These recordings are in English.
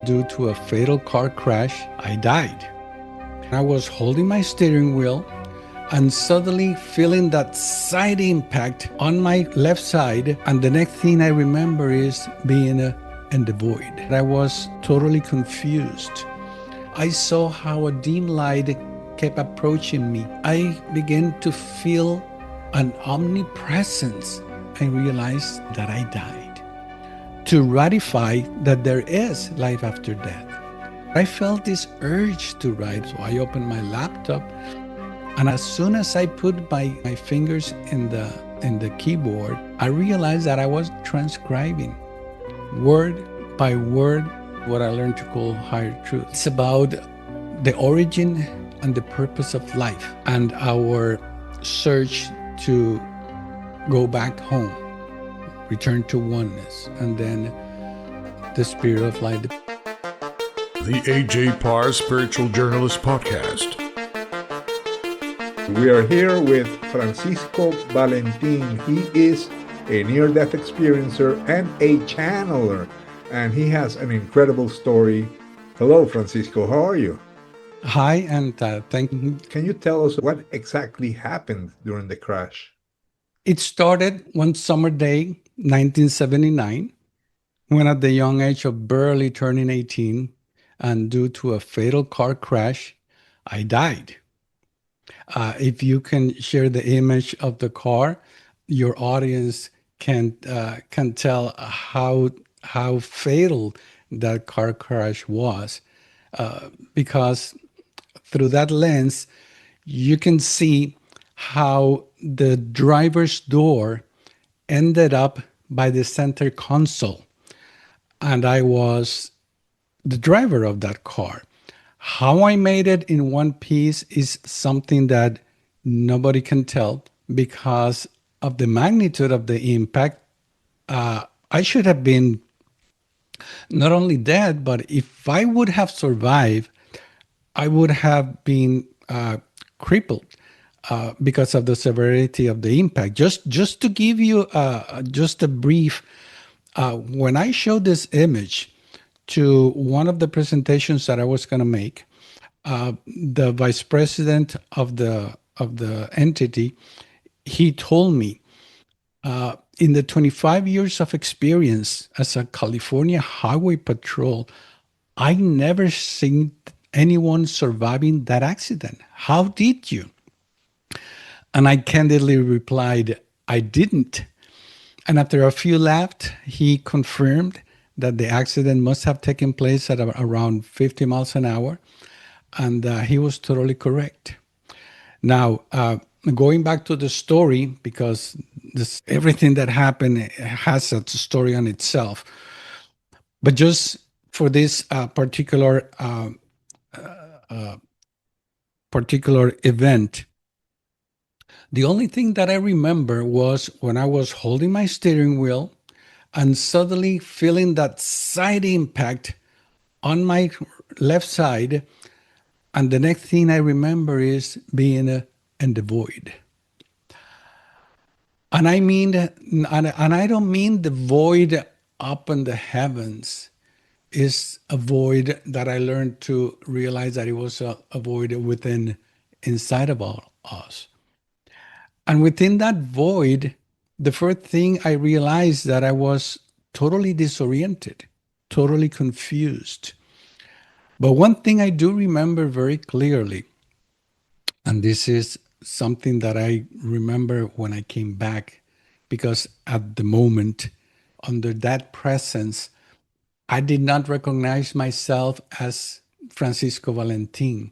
due to a fatal car crash, I died. I was holding my steering wheel and suddenly feeling that side impact on my left side. And the next thing I remember is being in the void. I was totally confused. I saw how a dim light kept approaching me. I began to feel an omnipresence and realized that I died. To ratify that there is life after death, I felt this urge to write, so I opened my laptop, and as soon as I put my fingers in the keyboard, I realized that I was transcribing word by word what I learned to call higher truth. It's about the origin and the purpose of life and our search to go back home, return to oneness, and then the spirit of life. The A.J. Parr Spiritual Journalist Podcast. We are here with Francisco Valentín. He is a near-death experiencer and a channeler, and he has an incredible story. Hello, Francisco. How are you? Hi, and thank you. Can you tell us what exactly happened during the crash? It started one summer day, 1979, when at the young age of barely turning 18, and due to a fatal car crash, I died. If you can share the image of the car, your audience can tell how fatal that car crash was, because through that lens, you can see how the driver's door ended up by the center console, and I was the driver of that car. How I made it in one piece is something that nobody can tell because of the magnitude of the impact. I should have been not only dead, but if I would have survived, I would have been crippled because of the severity of the impact. Just to give you just a brief, when I showed this image to one of the presentations that I was going to make, the vice president of the entity, he told me, in the 25 years of experience as a California highway patrol, I never seen anyone surviving that accident. How did you? And I candidly replied, I didn't. And after a few laughed, he confirmed that the accident must have taken place at around 50 miles an hour. And he was totally correct. Now, going back to the story, because everything that happened has a story on itself. But just for this particular event, the only thing that I remember was when I was holding my steering wheel and suddenly feeling that side impact on my left side. And the next thing I remember is being in the void. And I mean, and I don't mean the void up in the heavens. Is a void that I learned to realize that it was a void within, inside of all us. And within that void, the first thing I realized that I was totally disoriented, totally confused. But one thing I do remember very clearly, and this is something that I remember when I came back, because at the moment, under that presence, I did not recognize myself as Francisco Valentín,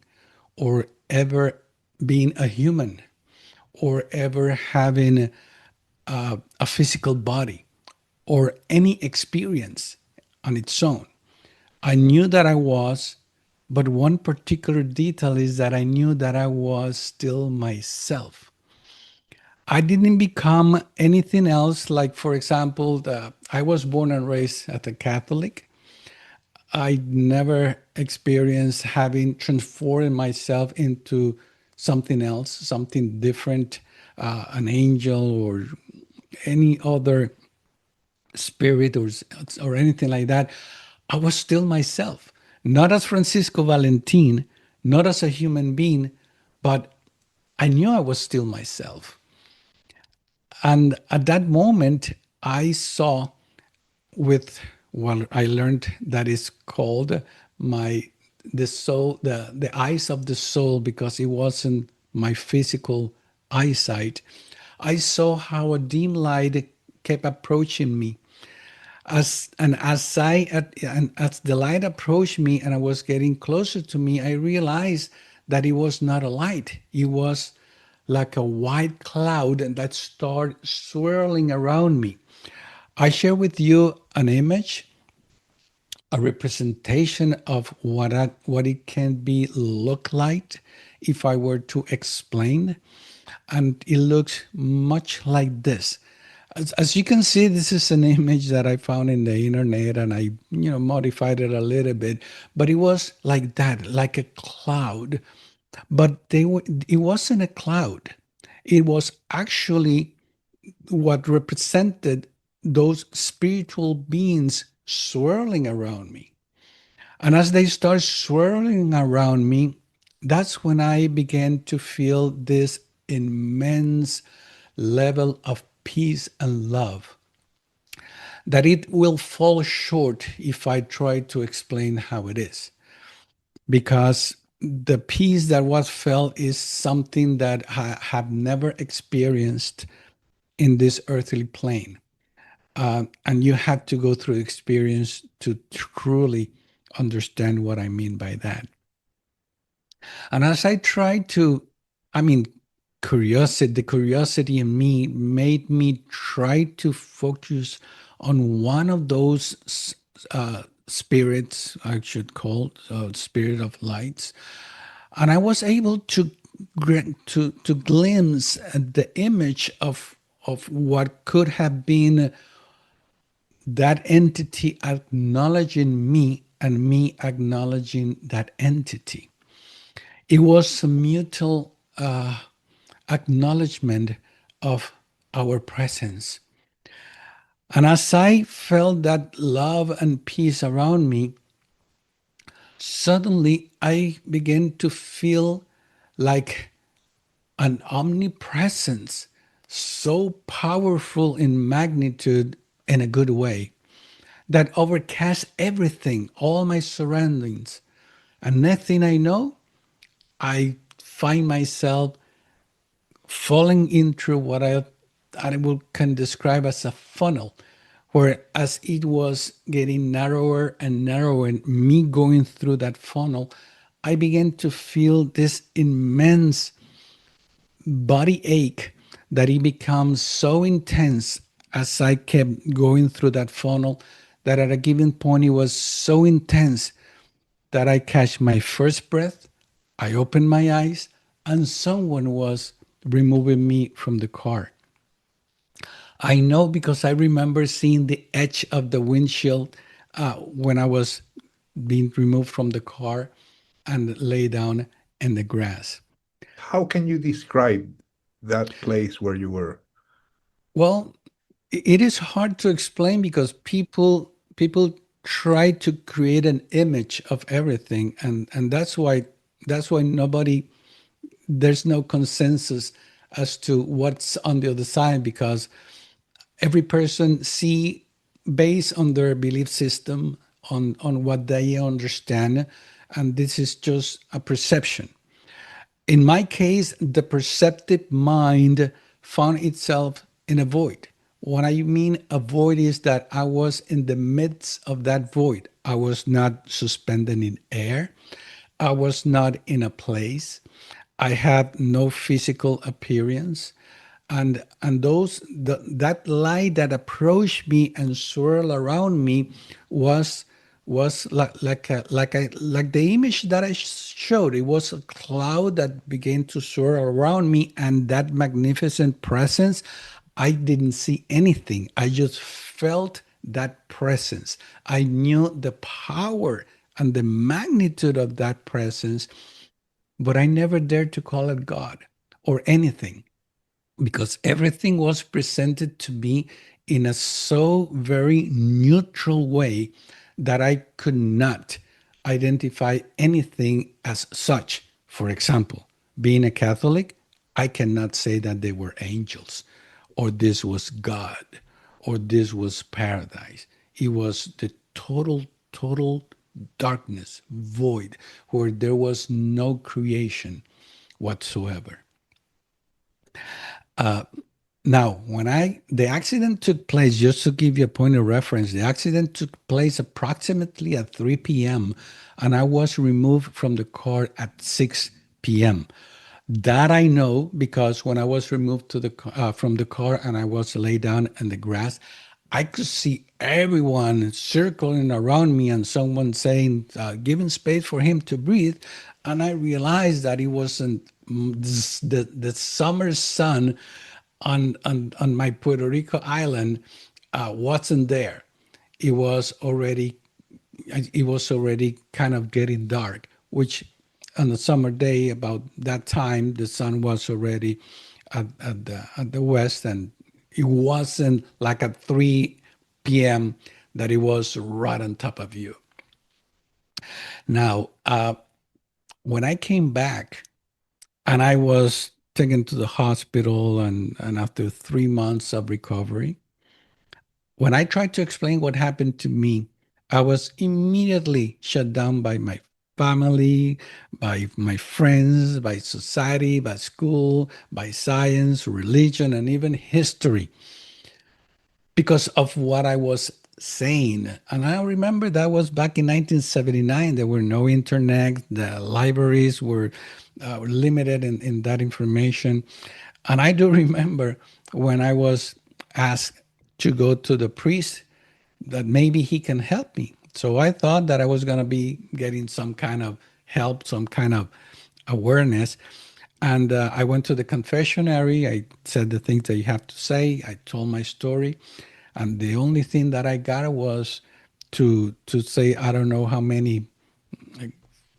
or ever being a human, or ever having a physical body, or any experience on its own. I knew that I was, but one particular detail is that I knew that I was still myself. I didn't become anything else. Like, for example, I was born and raised as a Catholic. I never experienced having transformed myself into something else, something different, an angel or any other spirit or anything like that. I was still myself, not as Francisco Valentin, not as a human being, but I knew I was still myself. And at that moment, I saw with what I learned that is called my the soul, the eyes of the soul, because it wasn't my physical eyesight. I saw how a dim light kept approaching me. As the light approached me and I was getting closer to me, I realized that it was not a light. It was like a white cloud that started swirling around me. I share with you an image, a representation of what it can be look like if I were to explain, and it looks much like this. As you can see, this is an image that I found in the internet, and I modified it a little bit, but it was like that, like a cloud. But it wasn't a cloud. It was actually what represented those spiritual beings swirling around me. And as they start swirling around me, that's when I began to feel this immense level of peace and love that it will fall short if I try to explain how it is. Because the peace that was felt is something that I have never experienced in this earthly plane. And you have to go through experience to truly understand what I mean by that. And as I tried to, I mean, the curiosity in me made me try to focus on one of those spirits, I should call spirit of lights. And I was able to glimpse the image of what could have been that entity acknowledging me and me acknowledging that entity. It was a mutual acknowledgement of our presence. And as I felt that love and peace around me, suddenly I began to feel like an omnipresence so powerful in magnitude in a good way that overcast everything, all my surroundings. And next thing I know, I find myself falling into what can describe as a funnel, where as it was getting narrower and narrower, and me going through that funnel, I began to feel this immense body ache that it becomes so intense as I kept going through that funnel that at a given point it was so intense that I catch my first breath, I opened my eyes, and someone was removing me from the car. I know because I remember seeing the edge of the windshield when I was being removed from the car and lay down in the grass. How can you describe that place where you were? Well, it is hard to explain because people try to create an image of everything, and that's why nobody there's no consensus as to what's on the other side, because every person see based on their belief system, on what they understand, and this is just a perception. In my case, the perceptive mind found itself in a void. What I mean a void is that I was in the midst of that void. I was not suspended in air. I was not in a place. I had no physical appearance. That light that approached me and swirled around me was like the image that I showed. It was a cloud that began to swirl around me, and that magnificent presence. I didn't see anything. I just felt that presence. I knew the power and the magnitude of that presence, but I never dared to call it God or anything, because everything was presented to me in a so very neutral way that I could not identify anything as such. For example, being a Catholic, I cannot say that they were angels, or this was God, or this was paradise. It was the total darkness, void, where there was no creation whatsoever. Now, when the accident took place, just to give you a point of reference, the accident took place approximately at 3 p.m. and I was removed from the car at 6 p.m. That I know because when I was removed from the car and I was laid down in the grass, I could see everyone circling around me and someone saying, giving space for him to breathe. And I realized that it wasn't the summer sun on my Puerto Rico island wasn't there. It was already kind of getting dark, which on a summer day about that time the sun was already at the west, and it wasn't like at 3 p.m. that it was right on top of you. Now, when I came back and I was taken to the hospital, and after 3 months of recovery, when I tried to explain what happened to me, I was immediately shut down by my family, by my friends, by society, by school, by science, religion, and even history because of what I was saying. And I remember that was back in 1979. There were no internet, the libraries were limited in that information. And I do remember when I was asked to go to the priest that maybe he can help me. So I thought that I was going to be getting some kind of help, some kind of awareness. And I went to the confessionary. I said the things that you have to say. I told my story. And the only thing that I got was to say, I don't know how many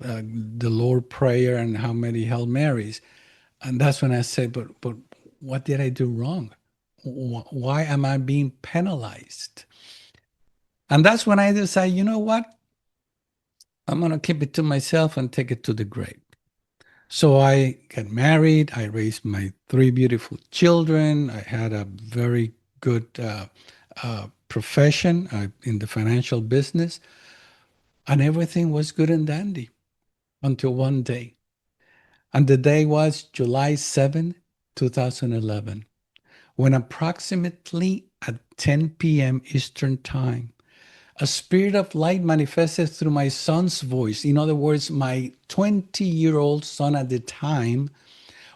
the Lord Prayer and how many Hail Marys. And that's when I said, but what did I do wrong? Why am I being penalized? And that's when I decided, you know what? I'm going to keep it to myself and take it to the grave. So I got married. I raised my 3 beautiful children. I had a very good profession in the financial business. And everything was good and dandy until one day. And the day was July 7, 2011, when approximately at 10 p.m. Eastern Time, a spirit of light manifested through my son's voice. In other words, my 20-year-old son at the time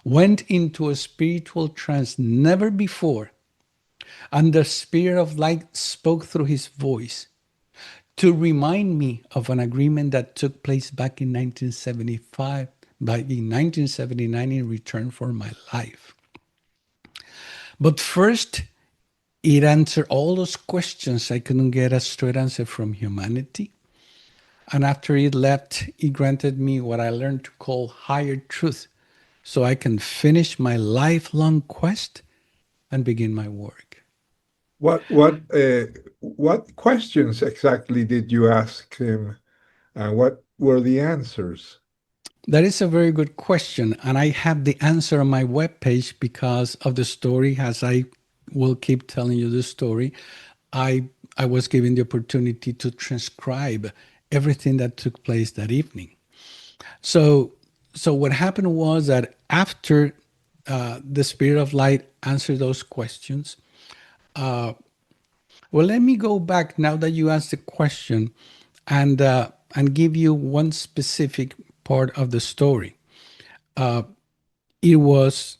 went into a spiritual trance never before. And the spirit of light spoke through his voice to remind me of an agreement that took place back in 1975, back in 1979 in return for my life. But first, it answered all those questions I couldn't get a straight answer from humanity. And after it left, it granted me what I learned to call higher truth so I can finish my lifelong quest and begin my work. What questions exactly did you ask him, and what were the answers? That is a very good question. And I have the answer on my webpage because of the story. As I will keep telling you the story, I was given the opportunity to transcribe everything that took place that evening. So what happened was that after the Spirit of Light answered those questions, well, let me go back now that you asked the question, and give you one specific part of the story. It was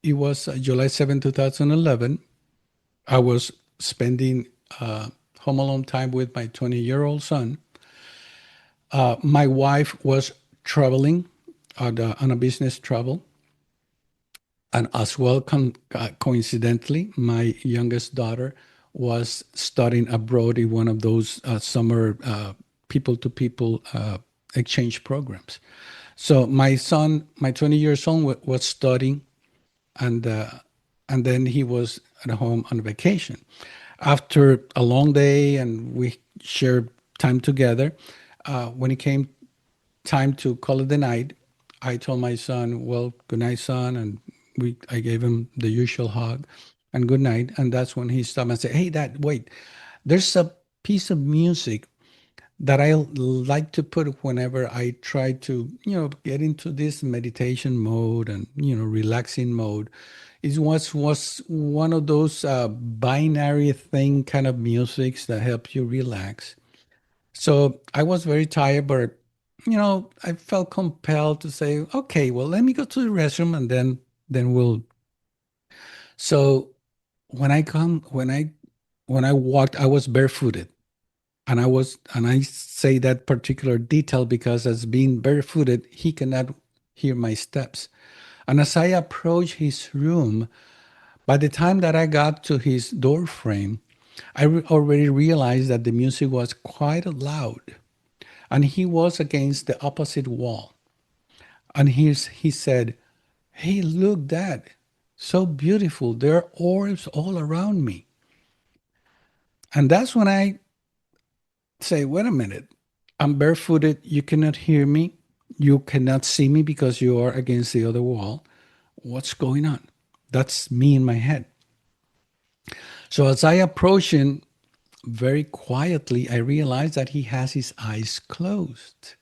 July 7, 2011. I was spending home alone time with my 20-year-old son. My wife was traveling on a business travel. And as well, coincidentally, my youngest daughter was studying abroad in one of those summer people-to-people exchange programs. So my son, my 20 years old, was studying, and then he was at home on vacation. After a long day, and we shared time together. When it came time to call it the night, I told my son, "Well, good night, son," and I gave him the usual hug and good night. And that's when he stopped and said, "Hey, Dad, wait. There's a piece of music that I like to put whenever I try to, get into this meditation mode and relaxing mode. It was one of those binary thing kind of musics that help you relax. So I was very tired, but I felt compelled to say, okay, well, let me go to the restroom and then we'll. So when I walked, I was barefooted. And I say that particular detail because as being barefooted, he cannot hear my steps. And as I approached his room, by the time that I got to his door frame, already realized that the music was quite loud. And he was against the opposite wall. And he said, "Hey, look, Dad, so beautiful. There are orbs all around me." And that's when I say, "Wait a minute. I'm barefooted. You cannot hear me. You cannot see me because you are against the other wall. What's going on?" That's me in my head. So as I approach him very quietly, I realize that he has his eyes closed.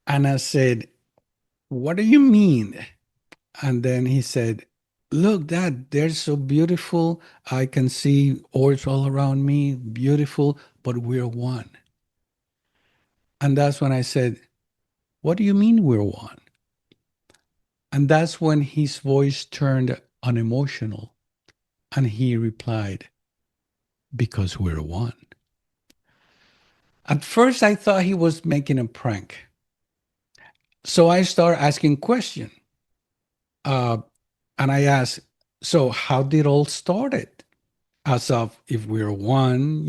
And I said, "What do you mean?" And then he said, "Look, Dad, they're so beautiful. I can see orbs all around me, beautiful, but we're one." And that's when I said, "What do you mean we're one?" And that's when his voice turned unemotional and he replied, "Because we're one." At first, I thought he was making a prank. So I started asking questions. Uh, and I asked, "So how did all started?" As of if we're one,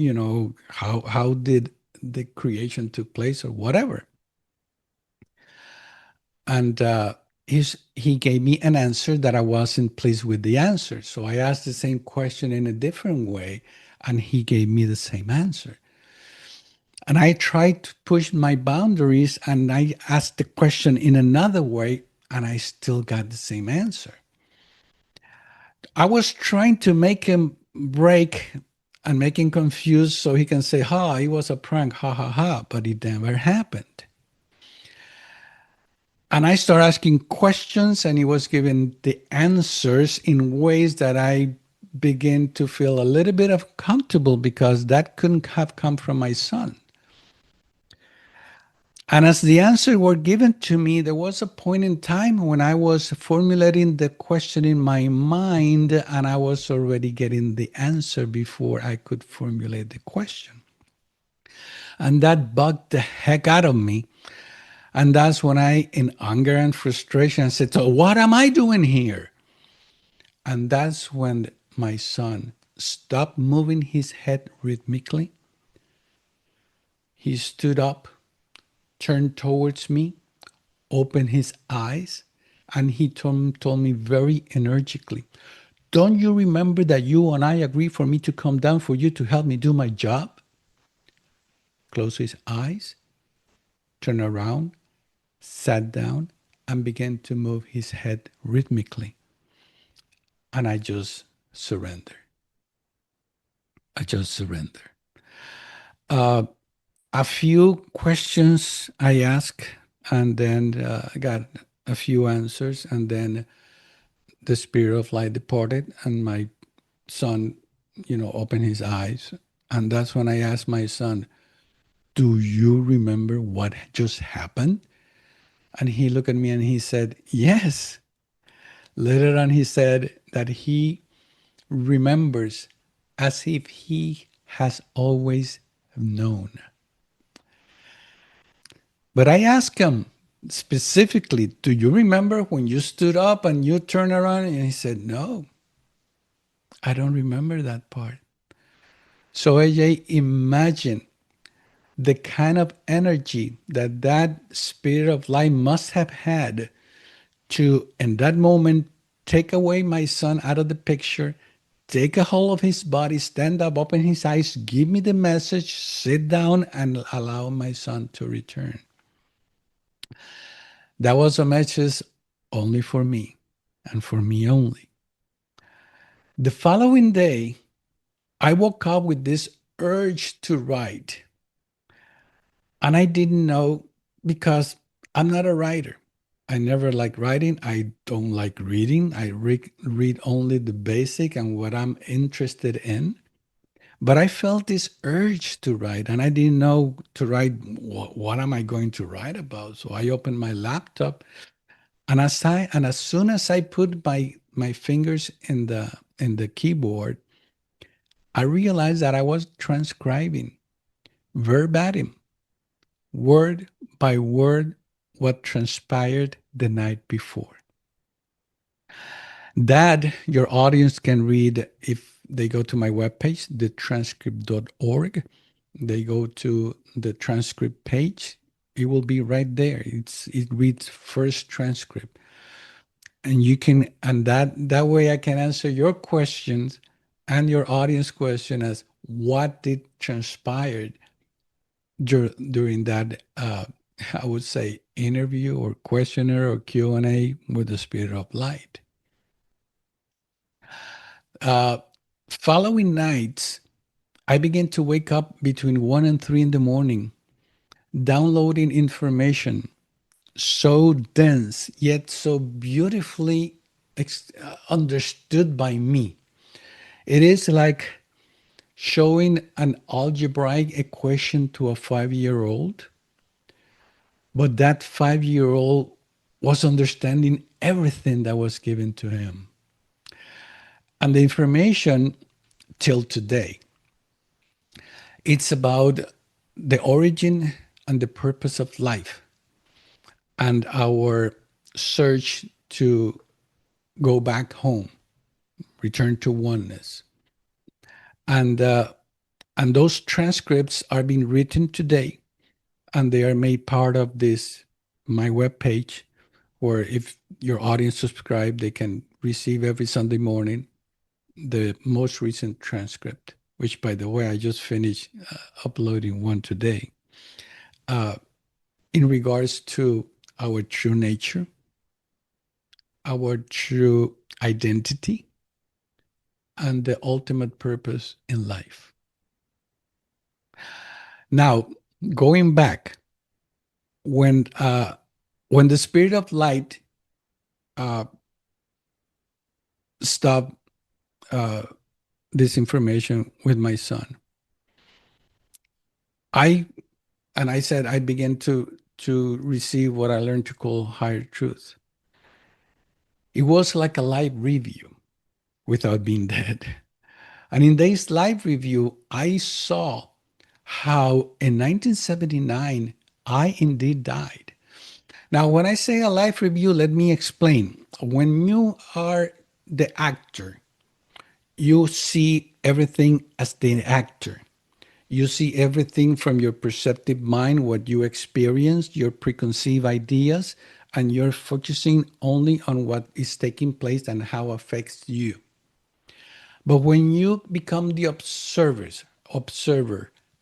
how did the creation took place or whatever. And he gave me an answer that I wasn't pleased with the answer. So I asked the same question in a different way, and he gave me the same answer. And I tried to push my boundaries and I asked the question in another way, and I still got the same answer. I was trying to make him break and make him confused so he can say, "Ha, it was a prank, ha ha ha," but it never happened. And I started asking questions, and he was giving the answers in ways that I began to feel a little bit uncomfortable because that couldn't have come from my son. And as the answers were given to me, there was a point in time when I was formulating the question in my mind, and I was already getting the answer before I could formulate the question. And that bugged the heck out of me. And that's when I, in anger and frustration, said, "So what am I doing here?" And that's when my son stopped moving his head rhythmically. He stood up, turned towards me, opened his eyes, and he told me very energetically, "Don't you remember that you and I agreed for me to come down for you to help me do my job?" Closed his eyes, turned around, sat down, and began to move his head rhythmically. And I just surrender. I just surrender. Uh, a few questions I asked, and then I got a few answers, and then the spirit of light departed, and my son, opened his eyes. And that's when I asked my son, "Do you remember what just happened?" And he looked at me and he said, "Yes." Later on, he said that he remembers as if he has always known. But I asked him specifically, "Do you remember when you stood up and you turned around?" And he said, "No, I don't remember that part." So AJ, imagine the kind of energy that that spirit of light must have had to, in that moment, take away my son out of the picture, take a hold of his body, stand up, open his eyes, give me the message, sit down, and allow my son to return. That was a message only for me and for me only. The following day, I woke up with this urge to write. And I didn't know because I'm not a writer. I never like writing. I don't like reading. I read only the basic and what I'm interested in. But I felt this urge to write, and I didn't know to write. What am I going to write about? So I opened my laptop, and as soon as I put my fingers in the keyboard, I realized that I was transcribing verbatim, word by word, what transpired the night before. That your audience can read if they go to my webpage, thetranscript.org. They go to the transcript page. It will be right there. It reads first transcript. And you can, and that way I can answer your questions and your audience question as what did transpire during that I would say interview or questionnaire or Q&A with the Spirit of Light. Uh, Following nights, I began to wake up between 1 and 3 in the morning, downloading information so dense yet so beautifully understood by me. It is like showing an algebraic equation to a 5-year-old, but that 5-year-old was understanding everything that was given to him. And the information till today, it's about the origin and the purpose of life and our search to go back home, return to oneness. And those transcripts are being written today, and they are made part of this my webpage, where if your audience subscribe, they can receive every Sunday morning the most recent transcript, which, by the way, I just finished uploading one today, in regards to our true nature, our true identity, and the ultimate purpose in life. Now, going back, when the Spirit of Light stopped this information with my son, I said I began to receive what I learned to call higher truth. It was like a live review without being dead. And in this live review, I saw how in 1979, I indeed died. Now, when I say a live review, let me explain. When you are the actor, you see everything as the actor. You see everything from your perceptive mind, what you experienced, your preconceived ideas, and you're focusing only on what is taking place and how it affects you. But when you become the observer,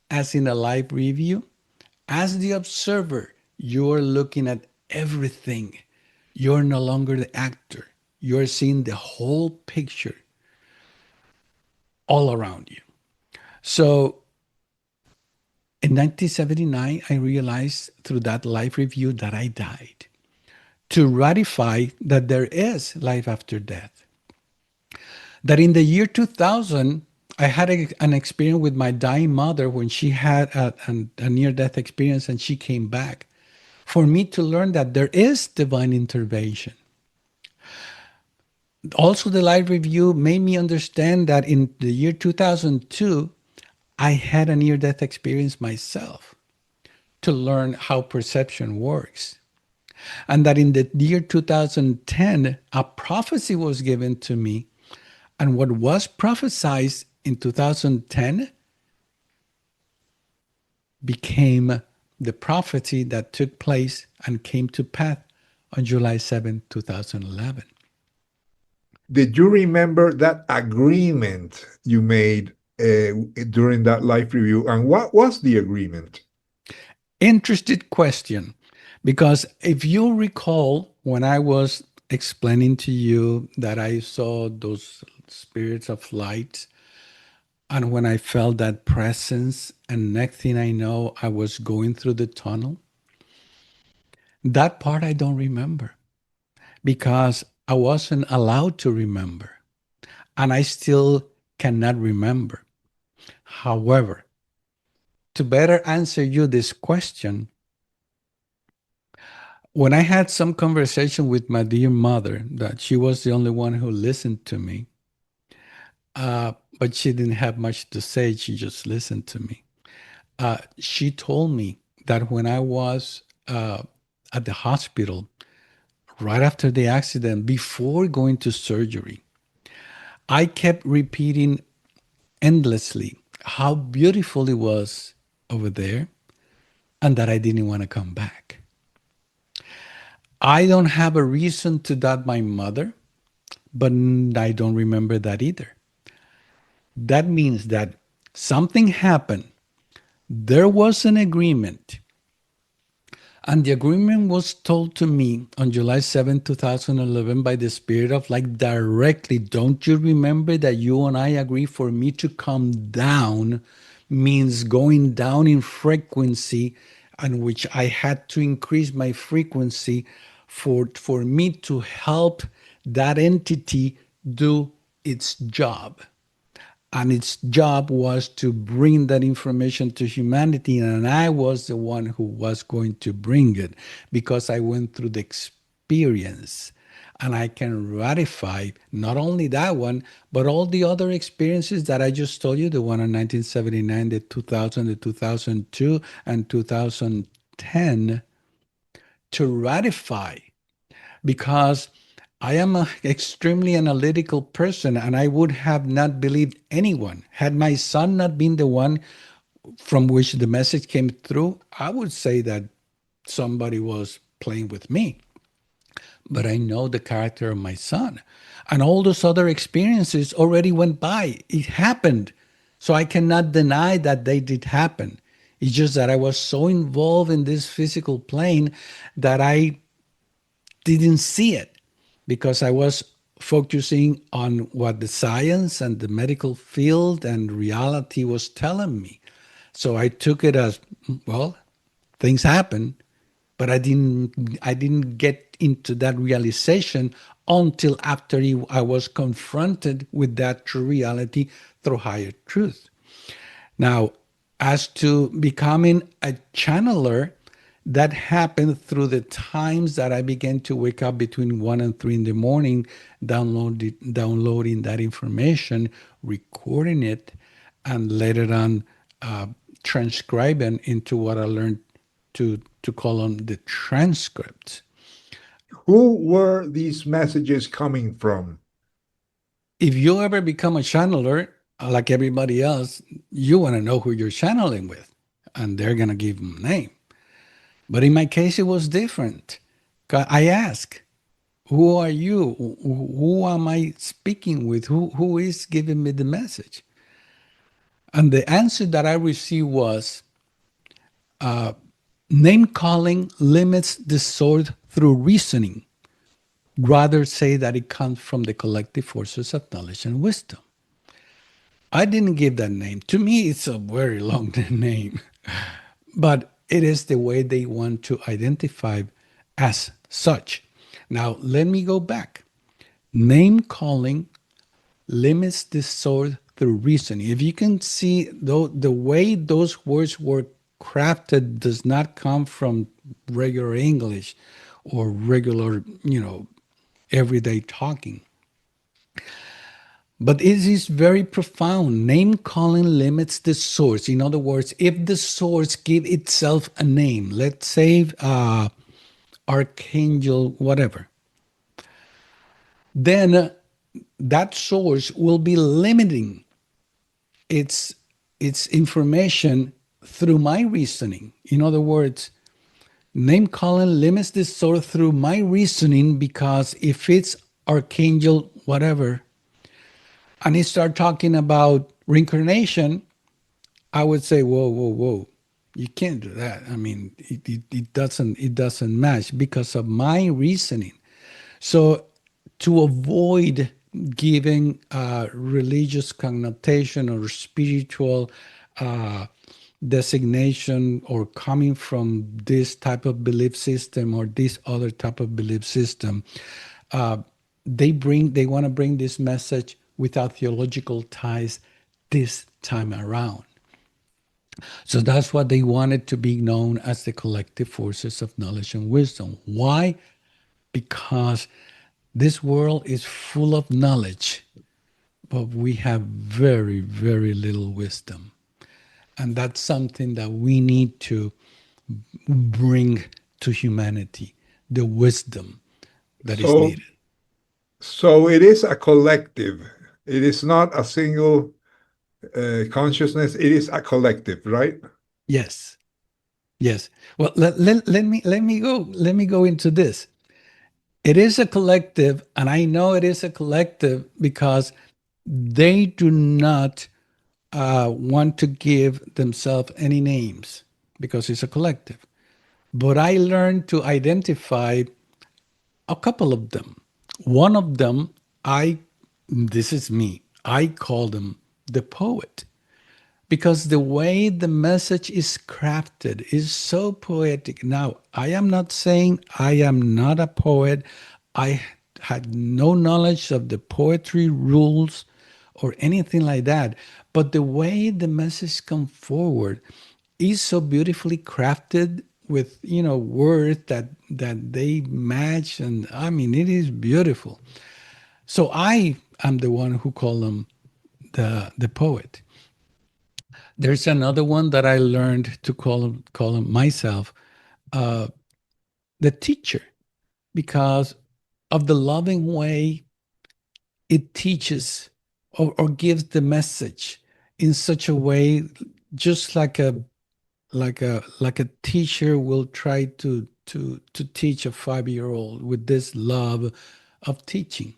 as in a live review, as the observer, you're looking at everything. You're no longer the actor. You're seeing the whole picture all around you. So in 1979, I realized through that live review that I died, to ratify that there is life after death. That in the year 2000, I had an experience with my dying mother when she had a near-death experience and she came back, for me to learn that there is divine intervention. Also, the live review made me understand that in the year 2002, I had a near-death experience myself to learn how perception works. And that in the year 2010, a prophecy was given to me. And what was prophesied in 2010 became the prophecy that took place and came to pass on July 7, 2011. Did you remember that agreement you made during that life review? And what was the agreement? Interested question. Because if you recall, when I was explaining to you that I saw those spirits of light, and when I felt that presence, and next thing I know, I was going through the tunnel, that part I don't remember because I wasn't allowed to remember. And I still cannot remember. However, to better answer you this question, when I had some conversation with my dear mother, that she was the only one who listened to me, but she didn't have much to say, she just listened to me. She told me that when I was at the hospital, right after the accident, before going to surgery, I kept repeating endlessly how beautiful it was over there and that I didn't want to come back. I don't have a reason to doubt my mother, but I don't remember that either. That means that something happened. There was an agreement, and the agreement was told to me on July 7, 2011 by the Spirit of Light directly. Don't you remember that you and I agree for me to come down means going down in frequency, and which I had to increase my frequency for me to help that entity do its job. And its job was to bring that information to humanity, and I was the one who was going to bring it because I went through the experience, and I can ratify not only that one but all the other experiences that I just told you, the one in 1979, the 2000, the 2002, and 2010, to ratify, because I am an extremely analytical person, and I would have not believed anyone. Had my son not been the one from which the message came through, I would say that somebody was playing with me. But I know the character of my son. And all those other experiences already went by. It happened. So I cannot deny that they did happen. It's just that I was so involved in this physical plane that I didn't see it because I was focusing on what the science and the medical field and reality was telling me. So I took it as, well, things happen, but I didn't get into that realization until after I was confronted with that true reality through higher truth. Now, as to becoming a channeler, that happened through the times that I began to wake up between 1 and 3 in the morning, downloading that information, recording it, and later on transcribing into what I learned to call them the transcripts. Who were these messages coming from? If you ever become a channeler, like everybody else, you want to know who you're channeling with, and they're going to give them a name. But in my case, it was different. I asked, who are you? Who am I speaking with? Who is giving me the message? And the answer that I received was, name calling limits the soul through reasoning. Rather say that it comes from the collective forces of knowledge and wisdom. I didn't give that name. To me, it's a very long name, but it is the way they want to identify as such. Now, let me go back. Name calling limits the soul through reasoning. If you can see, though, the way those words were crafted does not come from regular English or regular, everyday talking. But it is very profound. Name calling limits the source. In other words, if the source give itself a name, let's say archangel, whatever, then that source will be limiting its information through my reasoning. In other words, name calling limits the source through my reasoning, because if it's archangel whatever, and he start talking about reincarnation, I would say, whoa, whoa, whoa, you can't do that. I mean, it doesn't match because of my reasoning. So to avoid giving religious connotation or spiritual uh, designation or coming from this type of belief system or this other type of belief system, uh, they want to bring this message without theological ties this time around. So that's what they wanted to be known as the collective forces of knowledge and wisdom. Why? Because this world is full of knowledge, but we have very, very little wisdom. And that's something that we need to bring to humanity, the wisdom that is So, needed. so it is a collective. It is not a single consciousness. It is a collective, right? Yes, yes. Well, let me go into this. It is a collective, and I know it is a collective because they do not want to give themselves any names because it's a collective. But I learned to identify a couple of them. One of them, this is me, I call them the poet because the way the message is crafted is so poetic. Now, I am not saying I am not a poet. I had no knowledge of the poetry rules or anything like that. But the way the message come forward is so beautifully crafted with words that they match, and I mean it is beautiful. So I am the one who call them the poet. There's another one that I learned to call him myself, uh, the teacher, because of the loving way it teaches or gives the message in such a way, just like a teacher will try to teach a 5-year old with this love of teaching.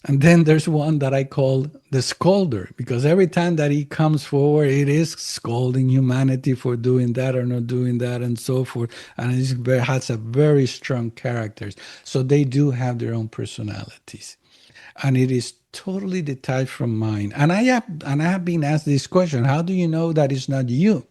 And then there's one that I call the scolder, because every time that he comes forward, it is scolding humanity for doing that or not doing that and so forth. And it has a very strong characters. So they do have their own personalities. And it is totally detached from mine. And I have been asked this question: how do you know that it's not you?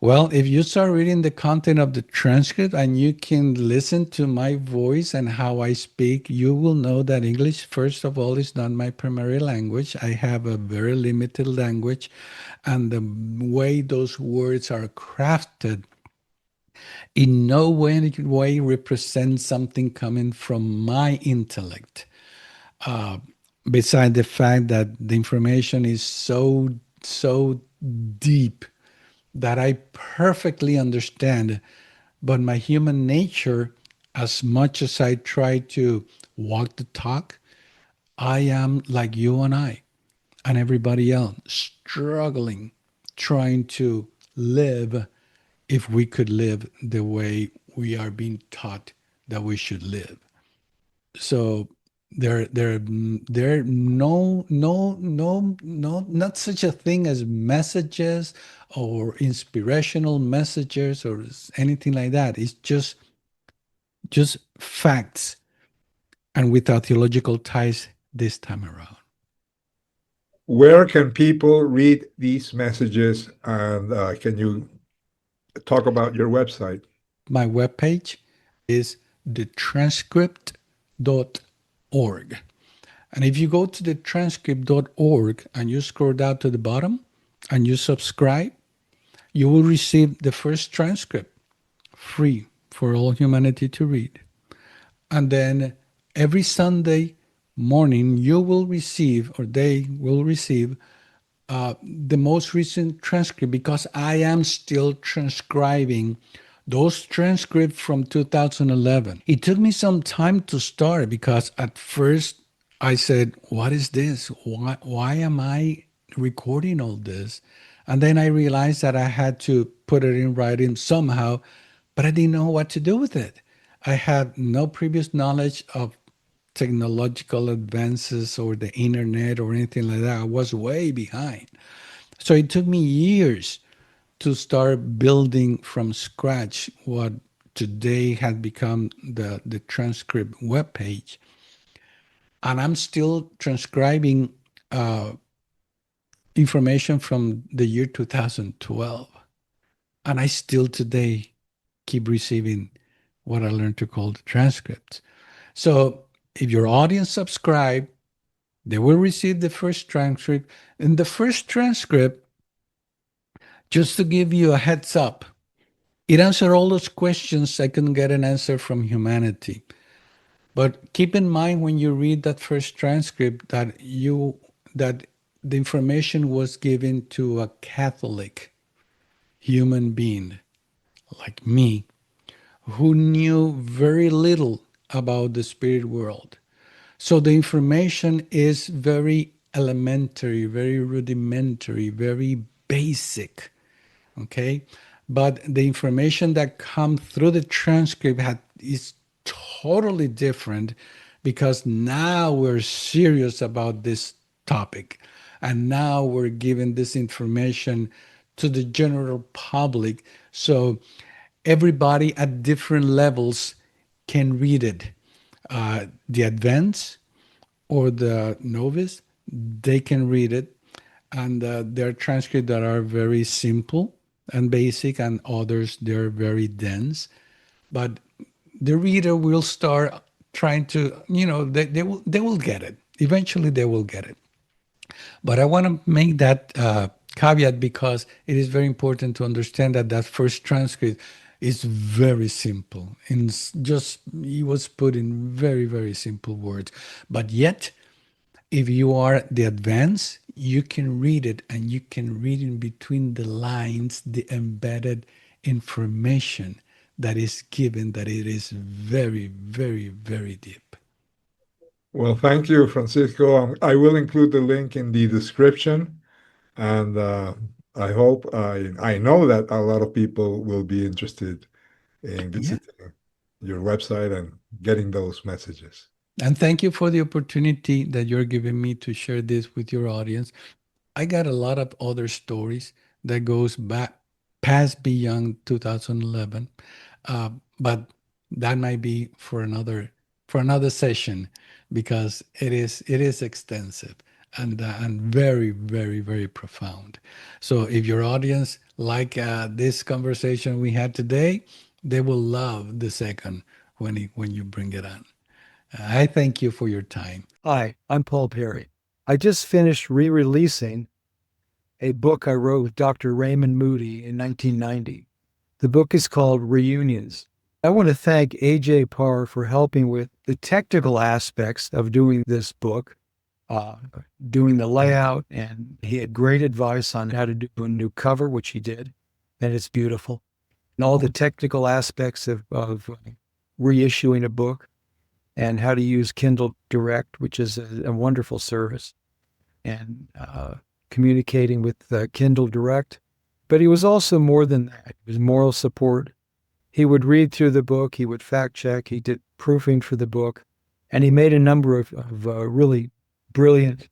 Well, if you start reading the content of the transcript and you can listen to my voice and how I speak, you will know that English, first of all, is not my primary language. I have a very limited language, and the way those words are crafted in no way represents something coming from my intellect. Uh, Beside the fact that the information is so deep that I perfectly understand. But my human nature, as much as I try to walk the talk, I am like you and I and everybody else, struggling, trying to live if we could live the way we are being taught that we should live. So there no not such a thing as messages or inspirational messages or anything like that. It's just facts and without theological ties this time around. Where can people read these messages? And can you talk about your website? My webpage is thetranscript.org. And if you go to thetranscript.org and you scroll down to the bottom and you subscribe, you will receive the first transcript free for all humanity to read. And then every Sunday morning, you will receive, or they will receive, the most recent transcript, because I am still transcribing those transcripts from 2011. It took me some time to start because at first I said, what is this? Why am I recording all this? And then I realized that I had to put it in writing somehow, but I didn't know what to do with it. I had no previous knowledge of technological advances or the internet or anything like that. I was way behind. So it took me years to start building from scratch what today has become the transcript webpage. And I'm still transcribing information from the year 2012. And I still today keep receiving what I learned to call the transcripts. So if your audience subscribe, they will receive the first transcript. In the first transcript, just to give you a heads up, it answered all those questions I couldn't get an answer from humanity. But keep in mind when you read that first transcript that the information was given to a Catholic human being like me who knew very little about the spirit world. So the information is very elementary, very rudimentary, very basic, okay? But the information that comes through the transcript is totally different because now we're serious about this topic. And now we're giving this information to the general public. So everybody at different levels can read it. The advanced or the novice, they can read it. And there are transcripts that are very simple and basic, and others, they're very dense. But the reader will start trying to, they will get it. Eventually, they will get it. But I want to make that caveat because it is very important to understand that first transcript is very simple. And it was put in very, very simple words. But yet, if you are the advanced, you can read it, and you can read in between the lines the embedded information that is given, that it is very, very, very deep. Well, thank you, Francisco. I will include the link in the description, and I hope, I know that a lot of people will be interested in visiting your website and getting those messages. And thank you for the opportunity that you're giving me to share this with your audience. I got a lot of other stories that goes back past beyond 2011, but that might be for another session because it is extensive and very, very, very profound. So if your audience like this conversation we had today, they will love the second when you bring it on. I thank you for your time. Hi, I'm Paul Perry. I just finished re-releasing a book I wrote with Dr. Raymond Moody in 1990. The book is called Reunions. I want to thank AJ Parr for helping with the technical aspects of doing this book, doing the layout, and he had great advice on how to do a new cover, which he did, and it's beautiful. And all the technical aspects of reissuing a book, and how to use Kindle Direct, which is a wonderful service, and communicating with Kindle Direct. But he was also more than that. It was moral support. He would read through the book, he would fact check, he did proofing for the book, and he made a number of really brilliant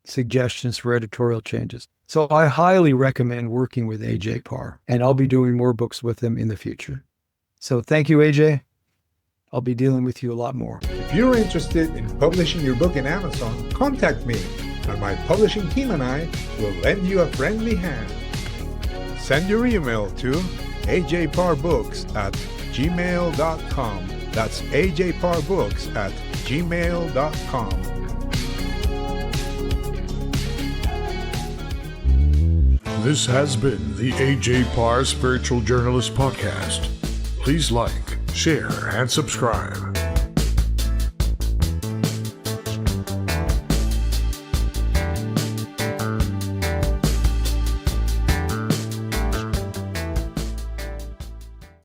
suggestions for editorial changes. So I highly recommend working with AJ Parr, and I'll be doing more books with him in the future. So thank you, AJ. I'll be dealing with you a lot more. If you're interested in publishing your book in Amazon, contact me, and my publishing team and I will lend you a friendly hand. Send your email to ajparbooks@gmail.com. That's ajparbooks@gmail.com. This has been the AJ Parr Spiritual Journalist Podcast. Please like, share, and subscribe.